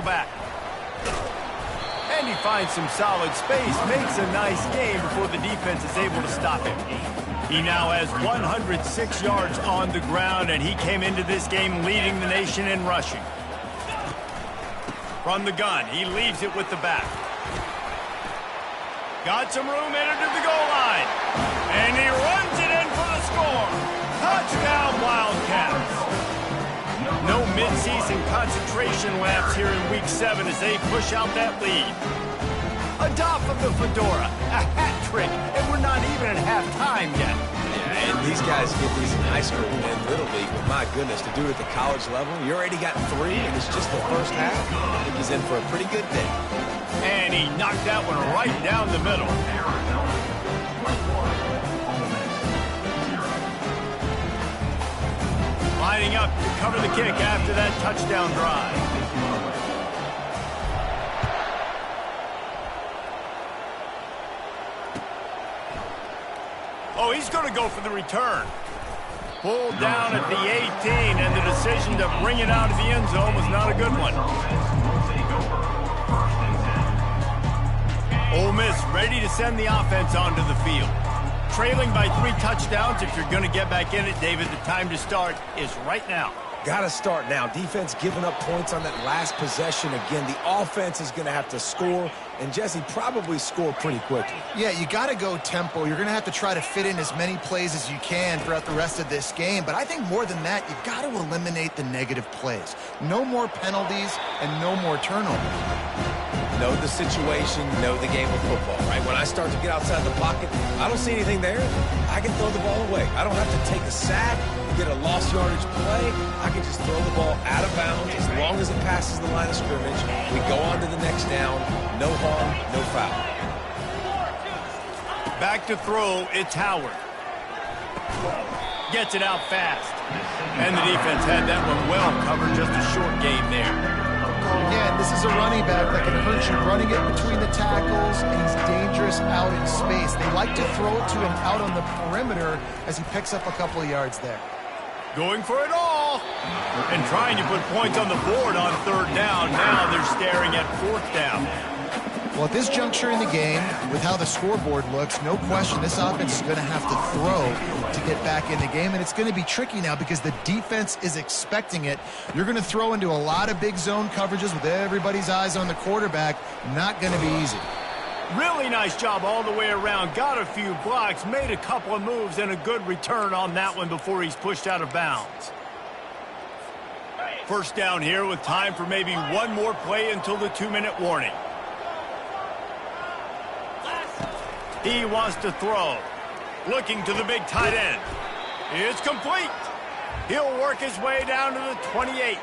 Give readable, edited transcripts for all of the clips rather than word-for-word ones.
back. And he finds some solid space, makes a nice game before the defense is able to stop him. He now has 106 yards on the ground, and he came into this game leading the nation in rushing. From the gun, he leaves it with the back. Got some room, headed to the goal line. And he runs it in for the score. Touchdown, Wildcats. No midseason concentration laps here in Week 7 as they push out that lead. A dot of the fedora, a hat trick, and we're not even at halftime yet. Yeah, and these guys get these in high school and Little League, but my goodness, to do it at the college level, you already got 3, and it's just the first half. I think he's in for a pretty good day. And he knocked that one right down the middle. Lining up to cover the kick after that touchdown drive. Oh, he's going to go for the return. Pulled down at the 18, and the decision to bring it out of the end zone was not a good one. Ole Miss ready to send the offense onto the field. Trailing by 3 touchdowns. If you're going to get back in it, David, the time to start is right now. Got to start now. Defense giving up points on that last possession. Again, the offense is going to have to score, and Jesse probably score pretty quickly. Yeah, you got to go tempo. You're going to have to try to fit in as many plays as you can throughout the rest of this game. But I think more than that, you've got to eliminate the negative plays. No more penalties and no more turnovers. Know the situation, know the game of football, right? When I start to get outside the pocket, I don't see anything there, I can throw the ball away. I don't have to take a sack, get a lost yardage play. I can just throw the ball out of bounds as long as it passes the line of scrimmage. We go on to the next down. No harm, no foul. Back to throw, it's Howard. Gets it out fast. And the defense had that one well covered, just a short game there. Again, this is a running back that can hurt you running it between the tackles, and he's dangerous out in space. They like to throw it to him out on the perimeter as he picks up a couple of yards there. Going for it all. And trying to put points on the board on 3rd down. Now they're staring at 4th down. Well, at this juncture in the game, with how the scoreboard looks, no question this offense is going to have to throw to get back in the game, and it's going to be tricky now because the defense is expecting it. You're going to throw into a lot of big zone coverages with everybody's eyes on the quarterback. Not going to be easy. Really nice job all the way around. Got a few blocks, made a couple of moves, and a good return on that one before he's pushed out of bounds. 1st down here with time for maybe one more play until the 2-minute warning. He wants to throw. Looking to the big tight end. It's complete. He'll work his way down to the 28.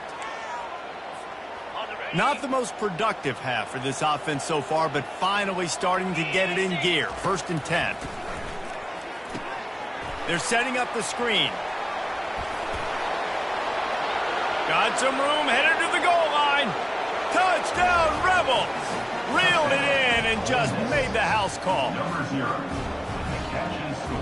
Not the most productive half for this offense so far, but finally starting to get it in gear. 1st and 10. They're setting up the screen. Got some room, headed to the goal line. Touchdown, Rebels! Reeled it in and just made the house call. Number 0. Catch and score.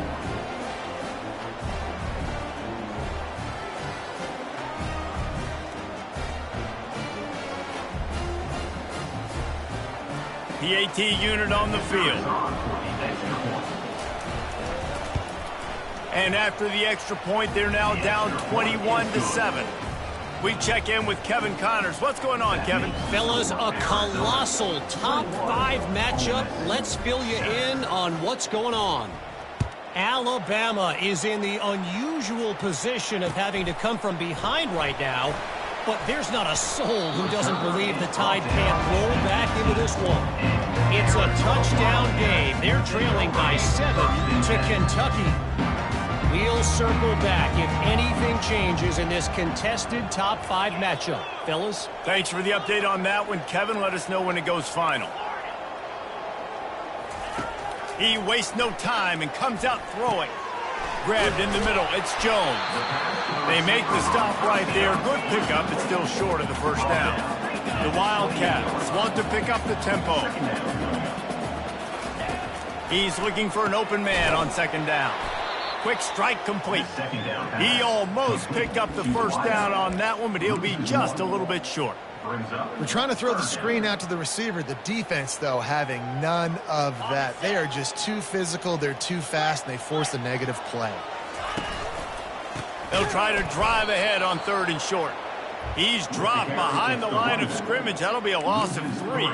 PAT unit on the field. And after the extra point, they're now down 21-7. We check in with Kevin Connors. What's going on, Kevin? Fellas, a colossal top 5 matchup. Let's fill you in on what's going on. Alabama is in the unusual position of having to come from behind right now, but there's not a soul who doesn't believe the Tide can't roll back into this one. It's a touchdown game. They're trailing by 7 to Kentucky. We'll circle back if anything changes in this contested top 5 matchup. Fellas? Thanks for the update on that one, Kevin. Let us know when it goes final. He wastes no time and comes out throwing. Grabbed in the middle. It's Jones. They make the stop right there. Good pickup. It's still short of the 1st down. The Wildcats want to pick up the tempo. He's looking for an open man on 2nd down. Quick strike complete. He almost picked up the 1st down on that one, but he'll be just a little bit short. brings up. We're trying to throw the screen out to the receiver. The defense, though, having none of that. They are just too physical, they're too fast, and they force a negative play. They'll try to drive ahead on 3rd and short. He's dropped behind the line of scrimmage. That'll be a loss of 3.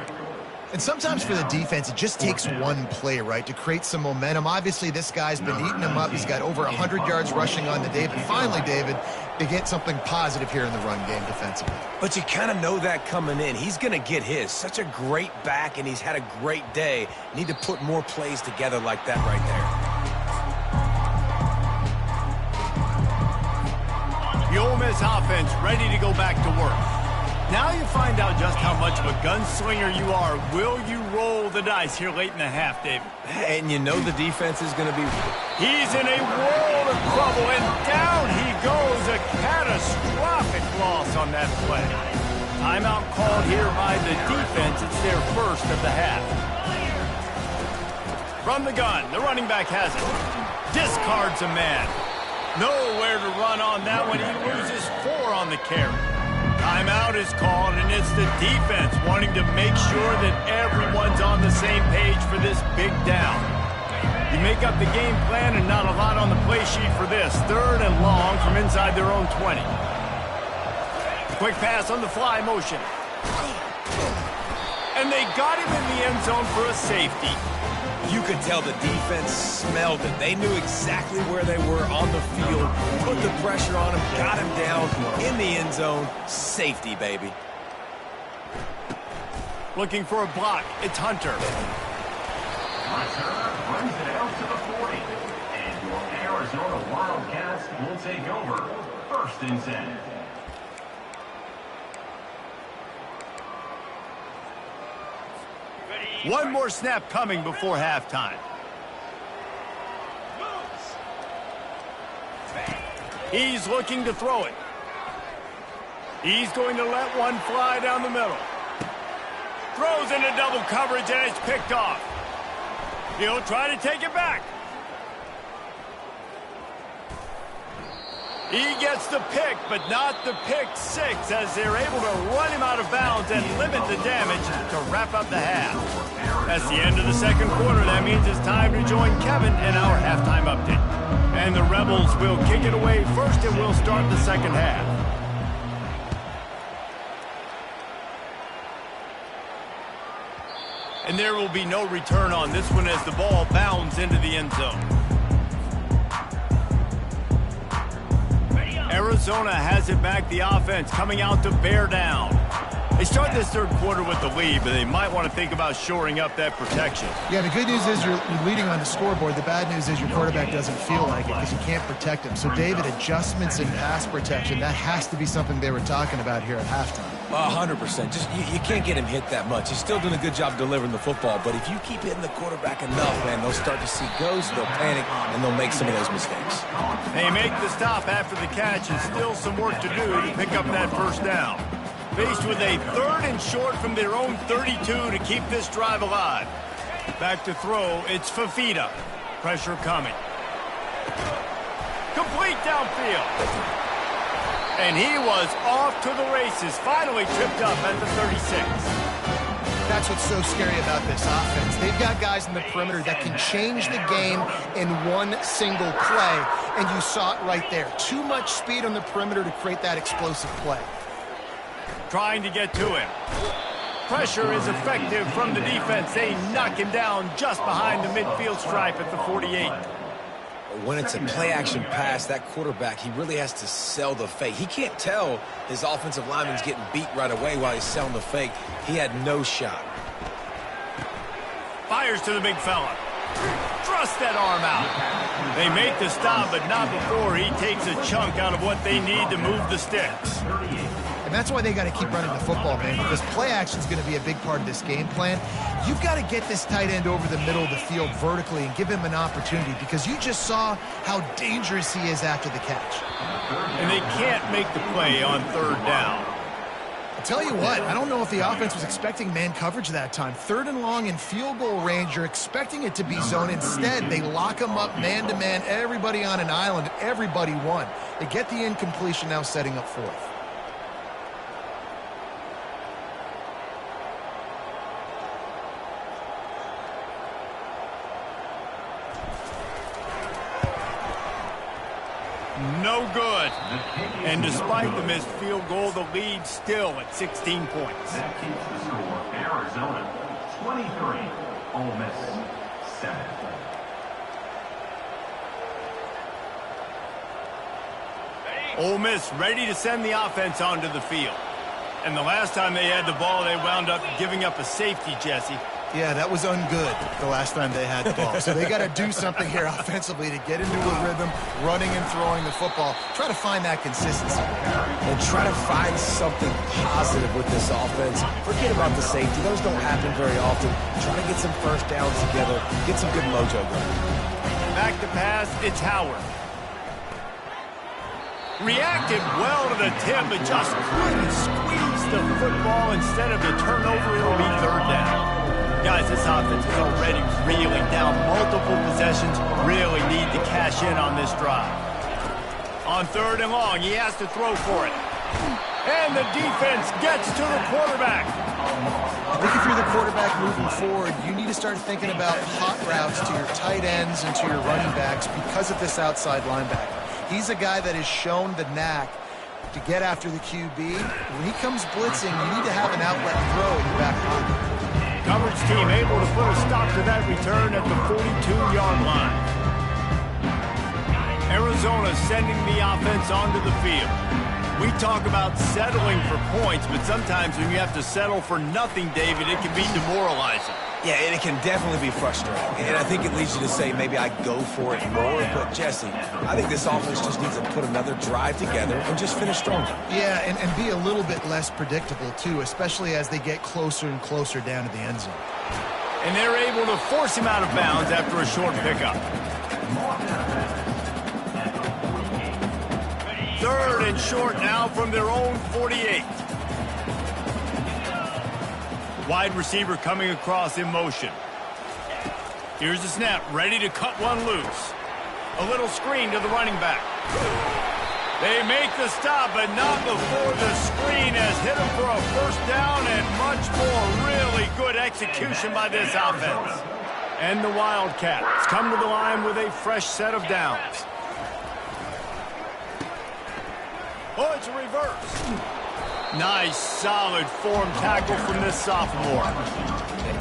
And sometimes for the defense, it just takes one play, right, to create some momentum. Obviously, this guy's been eating them up. He's got over 100 yards rushing on the day. But finally, David, they get something positive here in the run game defensively. But you kind of know that coming in. He's going to get his. Such a great back, and he's had a great day. Need to put more plays together like that right there. The Ole Miss offense ready to go back to work. Now you find out just how much of a gunslinger you are. Will you roll the dice here late in the half, David? And you know the defense is going to be... He's in a world of trouble, and down he goes. A catastrophic loss on that play. Timeout called here by the defense. It's their first of the half. From the gun, the running back has it. Discards a man. Nowhere to run on that one. He loses 4 on the carry. Timeout is called, and it's the defense wanting to make sure that everyone's on the same page for this big down. You make up the game plan and not a lot on the play sheet for this. 3rd and long from inside their own 20. Quick pass on the fly motion. And they got him in the end zone for a safety. You could tell the defense smelled it. They knew exactly where they were on the field, put the pressure on him, got him down in the end zone. Safety, baby. Looking for a block. It's Hunter. Returner brings it out to the 40. And your Arizona Wildcats will take over 1st and 10. One more snap coming before halftime. He's looking to throw it. He's going to let one fly down the middle. Throws into double coverage, and it's picked off. He'll try to take it back. He gets the pick, but not the pick 6, as they're able to run him out of bounds and limit the damage to wrap up the half. That's the end of the 2nd quarter. That means it's time to join Kevin in our halftime update. And the Rebels will kick it away first, and we'll start the 2nd half. And there will be no return on this one as the ball bounds into the end zone. Arizona has it back. The offense coming out to bear down. They start this 3rd quarter with the lead, but they might want to think about shoring up that protection. Yeah, the good news is you're leading on the scoreboard. The bad news is your quarterback doesn't feel like it because you can't protect him. So, David, adjustments in pass protection, that has to be something they were talking about here at halftime. 100%. Just you can't get him hit that much. He's still doing a good job delivering the football, but if you keep hitting the quarterback enough, man, they'll start to see ghosts, they'll panic, and they'll make some of those mistakes. They make the stop after the catch, and still some work to do to pick up that 1st down. Faced with a 3rd and short from their own 32 to keep this drive alive. Back to throw, it's Fafita. Pressure coming. Complete downfield. And he was off to the races, finally tripped up at the 36. That's what's so scary about this offense. They've got guys in the perimeter that can change the game in one single play, and you saw it right there. Too much speed on the perimeter to create that explosive play. Trying to get to him. Pressure is effective from the defense. They knock him down just behind the midfield stripe at the 48. When it's a play-action pass, that quarterback, he really has to sell the fake. He can't tell his offensive lineman's getting beat right away while he's selling the fake. He had no shot. Fires to the big fella. Thrust that arm out. They make the stop, but not before he takes a chunk out of what they need to move the sticks. And that's why they got to keep running the football, man, because play action is going to be a big part of this game plan. You've got to get this tight end over the middle of the field vertically and give him an opportunity, because you just saw how dangerous he is after the catch. And they can't make the play on 3rd down. I'll tell you what, I don't know if the offense was expecting man coverage that time. 3rd and long in field goal range, you're expecting it to be zone. Instead, they lock him up man-to-man, everybody on an island, everybody won. They get the incompletion, now setting up 4th. No good. And despite the missed field goal, the lead still at 16 points. That keeps the score. Arizona 23, Ole Miss 7. Ole Miss ready to send the offense onto the field. And the last time they had the ball, they wound up giving up a safety, Jesse. Yeah, that was ungood the last time they had the ball. So they got to do something here offensively to get into a rhythm, running and throwing the football. Try to find that consistency. And try to find something positive with this offense. Forget about the safety. Those don't happen very often. Try to get some first downs together. Get some good mojo going. Back to pass, it's Howard. Reacted well to the tip, but just couldn't squeeze the football. Instead of the turnover, it'll be third down. Guys, this offense is already reeling down multiple possessions. Really need to cash in on this drive. On third and long, he has to throw for it. And the defense gets to the quarterback. I think if you're the quarterback moving forward, you need to start thinking about hot routes to your tight ends and to your running backs because of this outside linebacker. He's a guy that has shown the knack to get after the QB. When he comes blitzing, you need to have an outlet throw in your back pocket. Coverage team able to put a stop to that return at the 42-yard line. Arizona sending the offense onto the field. We talk about settling for points, but sometimes when you have to settle for nothing, David, it can be demoralizing. Yeah, and it can definitely be frustrating. And I think it leads you to say maybe I go for it more. But, Jesse, I think this offense just needs to put another drive together and just finish stronger. Yeah, and be a little bit less predictable, too, especially as they get closer and closer down to the end zone. And they're able to force him out of bounds after a short pickup. Third and short now from their own 48. Wide receiver coming across in motion. Here's the snap, ready to cut one loose. A little screen to the running back. They make the stop, but not before the screen has hit him for a first down and much more. Really good execution by this offense. And the Wildcats come to the line with a fresh set of downs. Oh, it's a reverse. Nice, solid form tackle from this sophomore.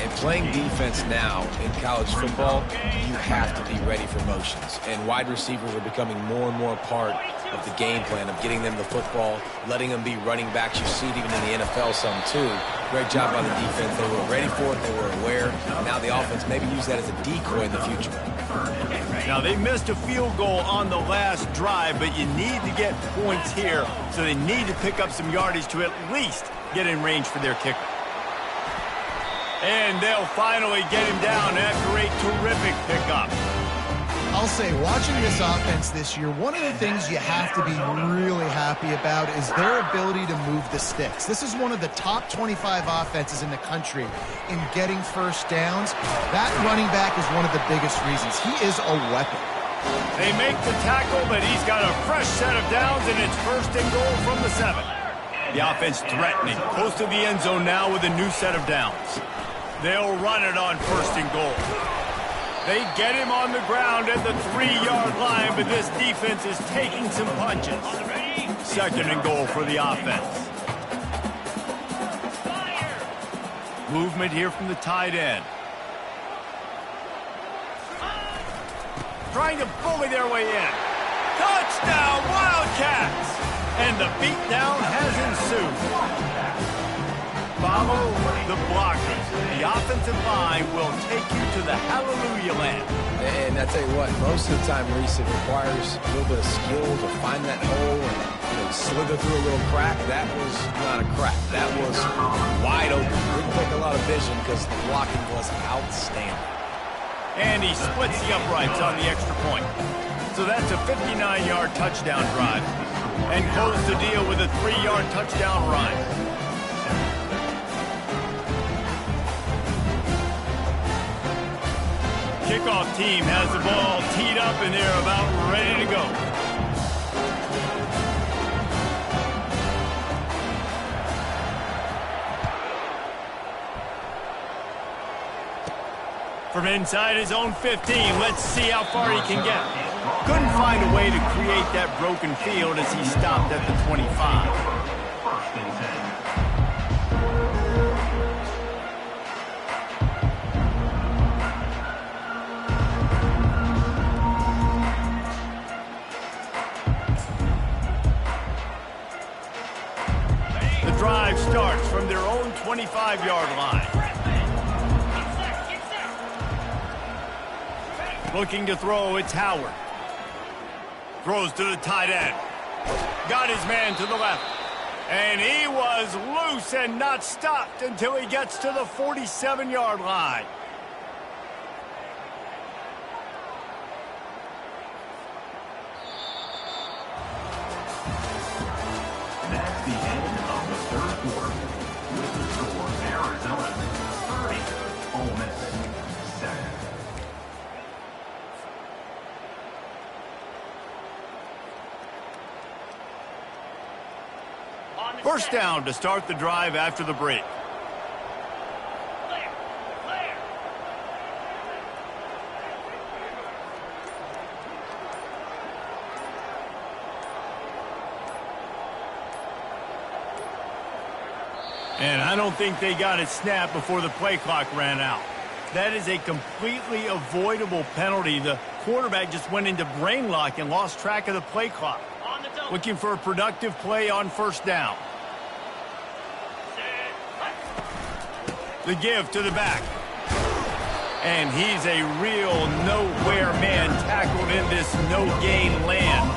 And playing defense now in college football, you have to be ready for motions. And wide receivers are becoming more and more part of the game plan of getting them the football, letting them be running backs. You see it even in the NFL some too. Great job by the defense. They were ready for it. They were aware. Now the offense maybe use that as a decoy in the future. Now, they missed a field goal on the last drive, but you need to get points here, so they need to pick up some yardage to at least get in range for their kicker. And they'll finally get him down after a terrific pickup. I'll say, watching this offense this year, one of the things you have to be really happy about is their ability to move the sticks. This is one of the top 25 offenses in the country in getting first downs. That running back is one of the biggest reasons. He is a weapon. They make the tackle, but he's got a fresh set of downs, and it's first and goal from the 7. The offense threatening, close to the end zone now with a new set of downs. They'll run it on first and goal. They get him on the ground at the 3-yard line, but this defense is taking some punches. Second and goal for the offense. Movement here from the tight end. Trying to bully their way in. Touchdown, Wildcats! And the beatdown has ensued. Follow the blockers. The offensive line will take you to the hallelujah land. And I tell you what, most of the time, Reese, it requires a little bit of skill to find that hole and slither through a little crack. That was not a crack. That was wide open. Didn't take a lot of vision because the blocking was outstanding. And he splits the uprights on the extra point. So that's a 59-yard touchdown drive. And close the deal with a 3-yard touchdown run. Kickoff team has the ball teed up and they're about ready to go. From inside his own 15, let's see how far he can get. Couldn't find a way to create that broken field as he stopped at the 25. First and 10. The drive starts from their own 25-yard line. Looking to throw, it's Howard. Throws to the tight end. Got his man to the left. And he was loose and not stopped until he gets to the 47-yard line. That's the end of the third quarter. With the score, Arizona 30, Ole Miss 7. First down to start the drive after the break. And I don't think they got it snapped before the play clock ran out. That is a completely avoidable penalty. The quarterback just went into brain lock and lost track of the play clock. Looking for a productive play on first down. The give to the back. And he's a real nowhere man tackled in this no-gain land.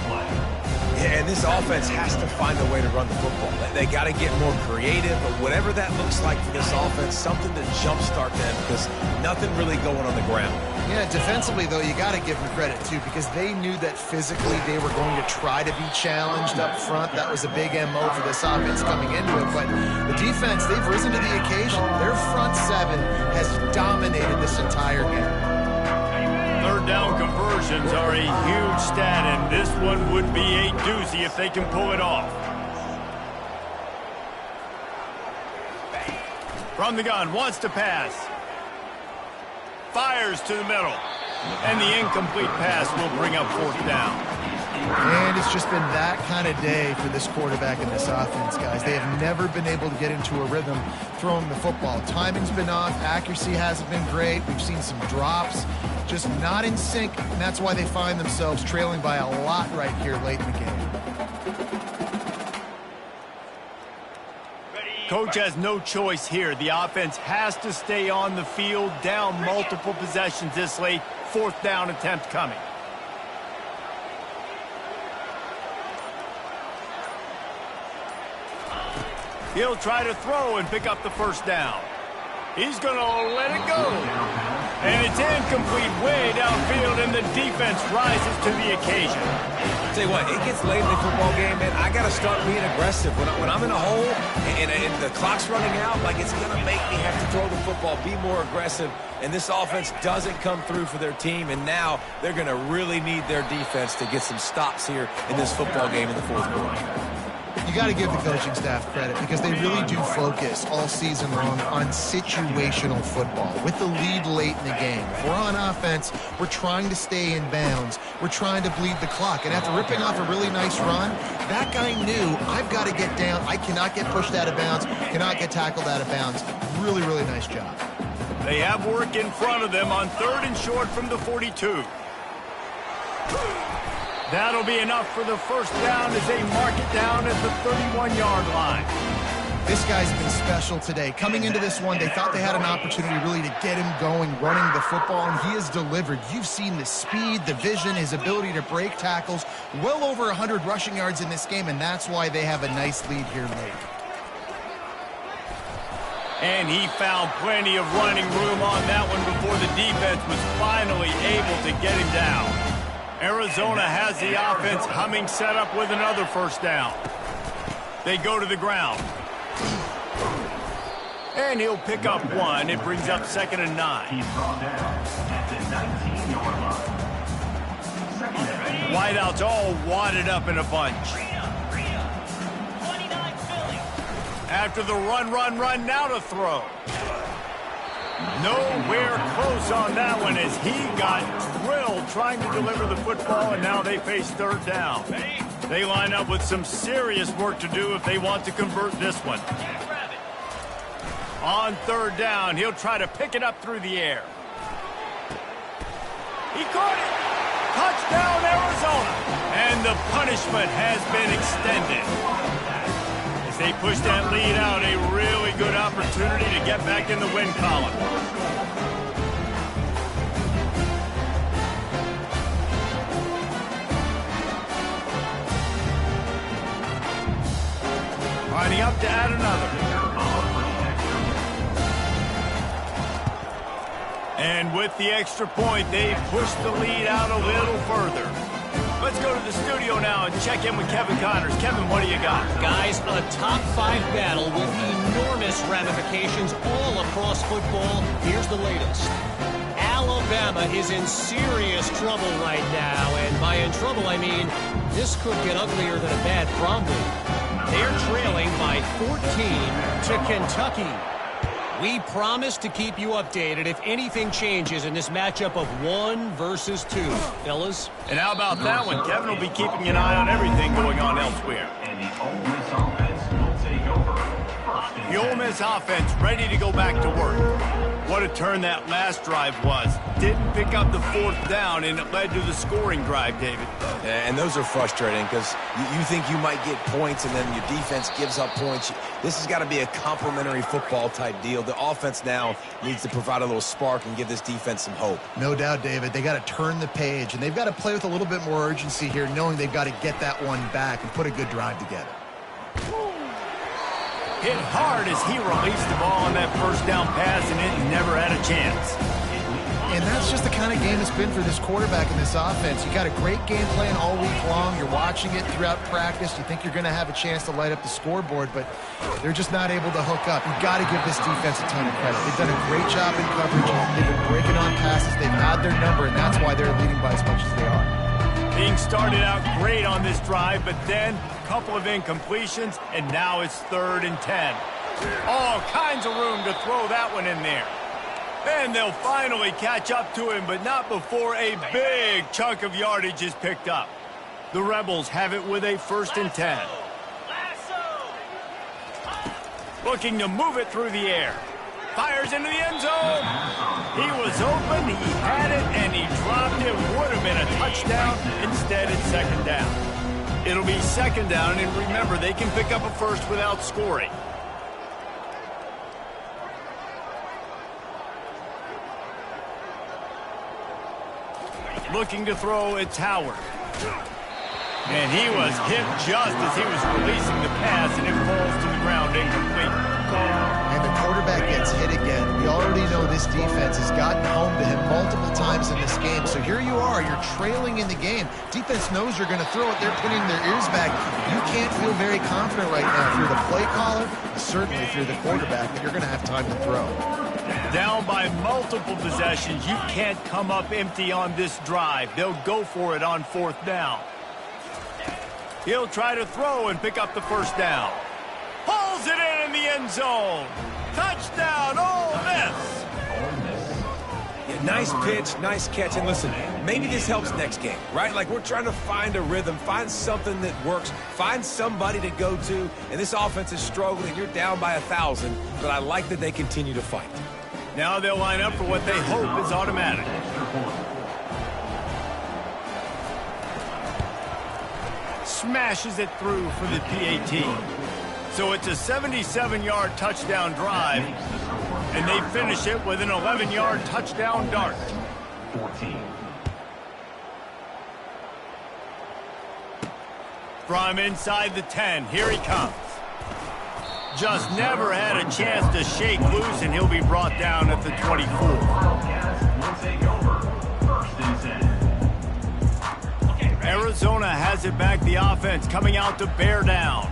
Yeah, and this offense has to find a way to run the football. They got to get more creative, but whatever that looks like for this offense, something to jumpstart them because nothing really going on the ground. Yeah, defensively, though, you got to give them credit, too, because they knew that physically they were going to try to be challenged up front. That was a big MO for this offense coming into it. But the defense, they've risen to the occasion. Their front seven has dominated this entire game. Third down conversions are a huge stat, and this one would be a doozy if they can pull it off. From the gun, wants to pass. Fires to the middle. And the incomplete pass will bring up fourth down. And it's just been that kind of day for this quarterback and this offense, guys. They have never been able to get into a rhythm throwing the football. Timing's been off. Accuracy hasn't been great. We've seen some drops. Just not in sync, and that's why they find themselves trailing by a lot right here late in the game. Coach has no choice here. The offense has to stay on the field, down multiple possessions this late. Fourth down attempt coming. He'll try to throw and pick up the first down. He's going to let it go. And it's incomplete way downfield, and the defense rises to the occasion. Tell you what, it gets late in the football game, man. I got to start being aggressive. When I'm in a hole and the clock's running out, like it's going to make me have to throw the football, be more aggressive. And this offense doesn't come through for their team, and now they're going to really need their defense to get some stops here in this football game in the fourth quarter. You got to give the coaching staff credit because they really do focus all season long on situational football with the lead late in the game. If we're on offense, we're trying to stay in bounds. We're trying to bleed the clock. And after ripping off a really nice run, that guy knew I've got to get down. I cannot get pushed out of bounds, cannot get tackled out of bounds. Really, really nice job. They have work in front of them on third and short from the 42. That'll be enough for the first down as they mark it down at the 31-yard line. This guy's been special today. Coming into this one, they thought they had an opportunity really to get him going, running the football, and he has delivered. You've seen the speed, the vision, his ability to break tackles. Well over 100 rushing yards in this game, and that's why they have a nice lead here late. And he found plenty of running room on that one before the defense was finally able to get him down. Arizona has the offense humming, set up with another first down. They go to the ground. And he'll pick up one. It brings up 2nd and 9. He's brought down at the 19-yard line. 2nd and 8. Wideouts all wadded up in a bunch. After the run, now to throw. Nowhere close on that one as he got drilled trying to deliver the football, and now they face third down. They line up with some serious work to do if they want to convert this one. On third down, he'll try to pick it up through the air. He caught it. Touchdown, Arizona. And the punishment has been extended. As they push that lead out, a really good opportunity to get back in the win column. Lining up to add another. And with the extra point, they've pushed the lead out a little further. Let's go to the studio now and check in with Kevin Connors. Kevin, what do you got? Guys, a top-5 battle with enormous ramifications all across football. Here's the latest. Alabama is in serious trouble right now, and by in trouble, I mean this could get uglier than a bad prom date. They're trailing by 14 to Kentucky. We promise to keep you updated if anything changes in this matchup of 1 versus 2, fellas. And how about that one? Kevin will be keeping an eye on everything going on elsewhere. And the Ole Miss offense will take over. First and The Ole Miss offense ready to go back to work. What a turn that last drive was. Didn't pick up the fourth down, and it led to the scoring drive, David. And those are frustrating because you think you might get points and then your defense gives up points. This has got to be a complementary football type deal. The offense now needs to provide a little spark and give this defense some hope. No doubt, David. They got to turn the page, and they've got to play with a little bit more urgency here, knowing they've got to get that one back and put a good drive together. Hit hard as he released the ball on that first down pass, and it never had a chance. And that's just the kind of game it's been for this quarterback in this offense. You got a great game plan all week long. You're watching it throughout practice. You think you're going to have a chance to light up the scoreboard, but they're just not able to hook up. You've got to give this defense a ton of credit. They've done a great job in coverage. They've been breaking on passes. They've had their number, and that's why they're leading by as much as they are. Being started out great on this drive, but then a couple of incompletions, and now it's 3rd and 10. All kinds of room to throw that one in there. And they'll finally catch up to him, but not before a big chunk of yardage is picked up. The Rebels have it with a 1st and 10. Looking to move it through the air. Fires into the end zone. He was open, he had it, and he dropped it. Would have been a touchdown. Instead, it's 2nd down. It'll be 2nd down, and remember, they can pick up a first without scoring. Looking to throw, it's Howard. And he was hit just as he was releasing the pass, and it falls to the ground incomplete. And the quarterback gets hit again. We already know this defense has gotten home to him multiple times in this game. So here you are, you're trailing in the game. Defense knows you're going to throw it. They're putting their ears back. You can't feel very confident right now if you're the play caller, certainly if you're the quarterback, that you're going to have time to throw. Down by multiple possessions, you can't come up empty on this drive. They'll go for it on 4th down. He'll try to throw and pick up the 1st down. Pulls it in the end zone. Touchdown, Ole Miss. Yeah, nice pitch, nice catch. And listen, maybe this helps next game, right? Like we're trying to find a rhythm, find something that works, find somebody to go to. And this offense is struggling. You're down by 1,000, but I like that they continue to fight. Now they'll line up for what they hope is automatic. Smashes it through for the PAT. So it's a 77-yard touchdown drive, and they finish it with an 11-yard touchdown dart. 14. From inside the 10, here he comes. Just never had a chance to shake loose, and he'll be brought down at the 24. Will take over. 1st and 10. Arizona has it back, the offense coming out to bear down.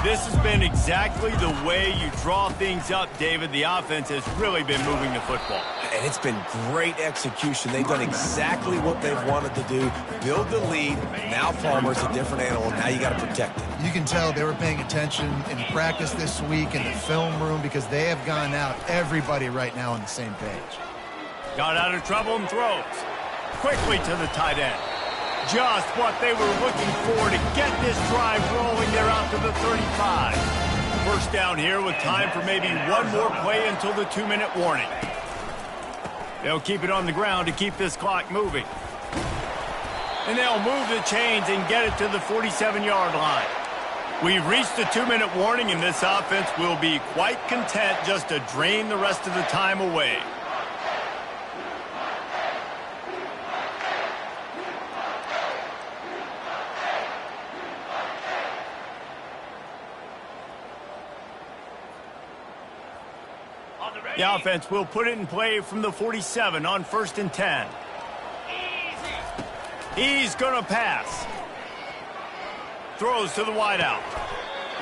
This has been exactly the way you draw things up, David. The offense has really been moving the football. And it's been great execution. They've done exactly what they've wanted to do. Build the lead. Now Palmer's a different animal. Now you got to protect it. You can tell they were paying attention in practice this week in the film room because they have gone out, everybody right now on the same page. Got out of trouble and throws. Quickly to the tight end. Just what they were looking for to get this drive rolling. They're out to the 35. First down here with time for maybe one more play until the 2-minute warning. They'll keep it on the ground to keep this clock moving. And they'll move the chains and get it to the 47-yard line. We've reached the 2-minute warning, and this offense will be quite content just to drain the rest of the time away. The offense will put it in play from the 47 on 1st and 10. He's going to pass. Throws to the wideout.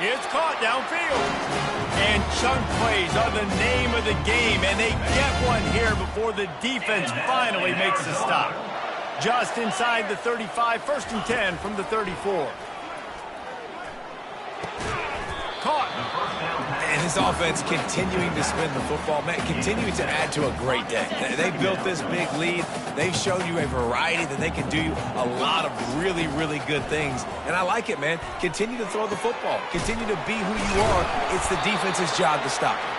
It's caught downfield. And chunk plays are the name of the game, and they get one here before the defense finally makes a stop. Just inside the 35, 1st and 10 from the 34. Caught. And this offense continuing to spin the football, man, continuing to add to a great day. They built this big lead. They've shown you a variety that they can do a lot of really, really good things. And I like it, man. Continue to throw the football. Continue to be who you are. It's the defense's job to stop it.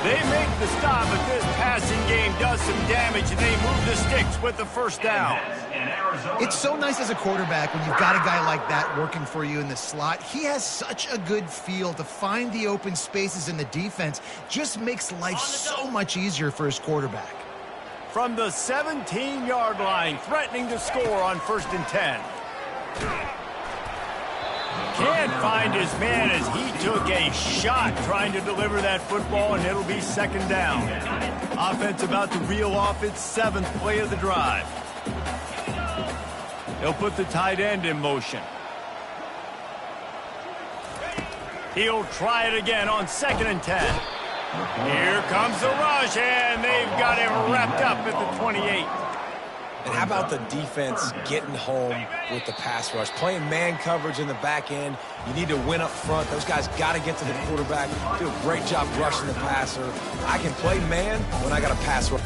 They make the stop, but this passing game does some damage, and they move the sticks with the first down. It's so nice as a quarterback when you've got a guy like that working for you in the slot. He has such a good feel to find the open spaces in the defense. Just makes life so much easier for his quarterback. From the 17-yard line, threatening to score on 1st and 10. Can't find his man as he took a shot trying to deliver that football, and it'll be 2nd down. Offense about to reel off its 7th play of the drive. He'll put the tight end in motion. He'll try it again on 2nd and 10. Here comes the rush, and they've got him wrapped up at the 28. And how about the defense getting home with the pass rush? Playing man coverage in the back end. You need to win up front. Those guys got to get to the quarterback. Do a great job rushing the passer. I can play man when I got a pass rush.